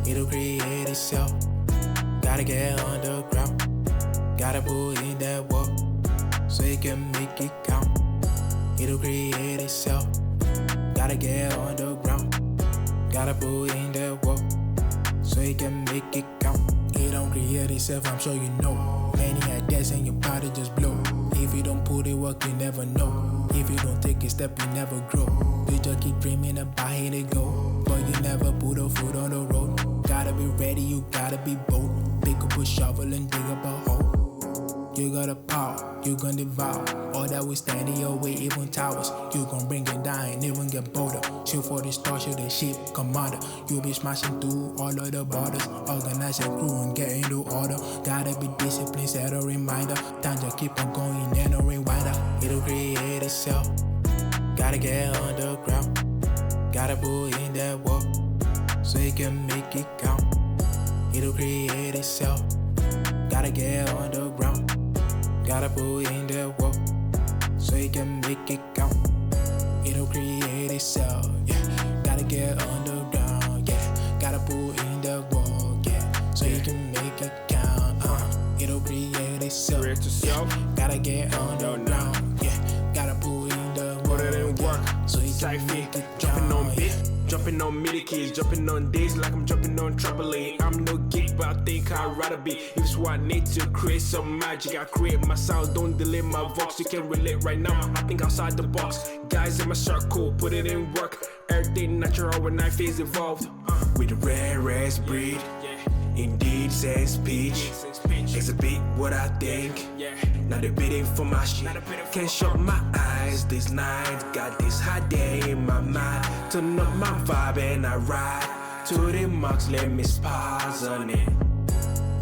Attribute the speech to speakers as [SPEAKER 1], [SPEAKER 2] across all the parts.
[SPEAKER 1] it'll create itself. Gotta get underground, gotta put in that work, so you can make it count. It'll create itself. Gotta get underground, gotta put in that work, so you can make it count. It don't create itself, I'm sure you know. Many ideas and your body just blow. If you don't put it work, you never know. If you don't take a step, you never grow. You just keep dreaming about it to go, but you never put a foot on the road. Gotta be ready, you gotta be bold. Pick up a shovel and dig up a hole. You got a power, you gon' devour all that will stand in your way, even towers. You gon' bring it down and even get bolder. Shoot for the stars, shoot the ship, commander. You be smashing through all of the borders. Organize your crew and get into order. Gotta be disciplined, set a reminder. Time to keep on going and a rewinder. It'll create itself. Gotta get underground, gotta put in that work, so you can make it count. It'll create itself. Gotta get underground, gotta put in that work, so you can make it count. It'll create itself, yeah. Gotta get underground, yeah. Gotta put in that work, yeah, so you can make it count. It'll create itself.
[SPEAKER 2] Create yourself.
[SPEAKER 1] Yeah. Gotta get underground, yeah. Gotta put in the work,
[SPEAKER 2] Put it in work.
[SPEAKER 1] so you
[SPEAKER 2] Side
[SPEAKER 1] can
[SPEAKER 2] feet,
[SPEAKER 1] make it
[SPEAKER 2] jumping on
[SPEAKER 1] count.
[SPEAKER 2] beat, jumping on MIDI keys, jumping on days like I'm jumping on trampoline. I'm no geek, but I think I'd rather be. If it's what I need to create some magic, I create my sounds, don't delay my vox. You can relate right now, I think outside the box. Guys in my circle, put it in work. Everything natural when I face evolved. With the rarest breed, indeed says speech. Exhibit what I think, not debating for my shit. Can't shut my eyes this night, got this hot day in my mind. Turn up my vibe and I ride to the max, let me spaz on it.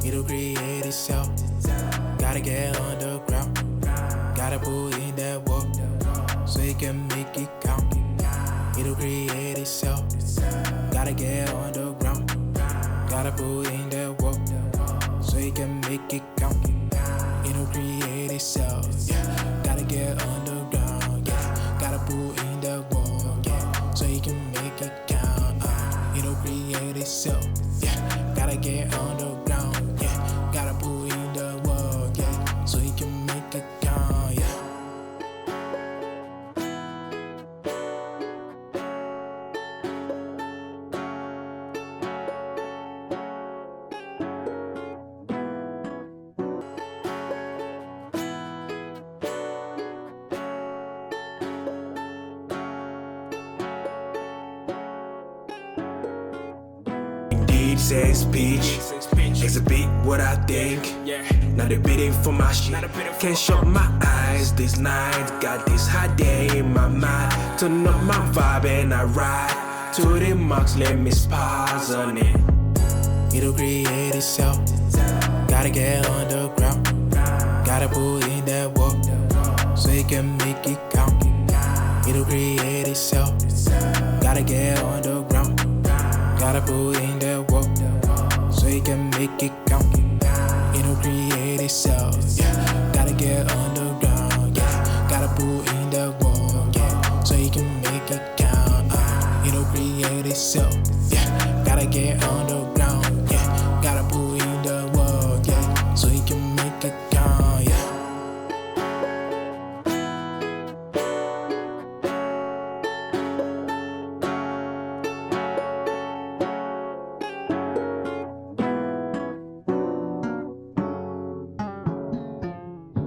[SPEAKER 1] It'll create itself. Gotta get underground, gotta put in that work, so you can make it count. It'll create itself. Gotta get underground, gotta put in that work, so you can make it count. It'll create itself. Yeah. Gotta get underground, yeah. Gotta put in that work, yeah, so you can make it count. It'll create itself. Yeah. Gotta get underground, yeah. Gotta put in the work, yeah, so you can make it count, yeah.
[SPEAKER 2] Indeed says speech. Exhibit what I think, not debating for my shit. Can't shut my eyes this night, got this hot day in my mind. Turn up my vibe and I ride to the max, let me spaz on it.
[SPEAKER 1] It'll create itself. Gotta get underground, gotta put in that work, so you can make it count. It'll create itself. Gotta get underground, gotta put in that work, so you can make it count. It'll create itself. Yeah. Gotta get underground, yeah. Gotta put in that work, yeah, so you can make it count. It'll create itself. Yeah. Gotta get underground, yeah. Gotta put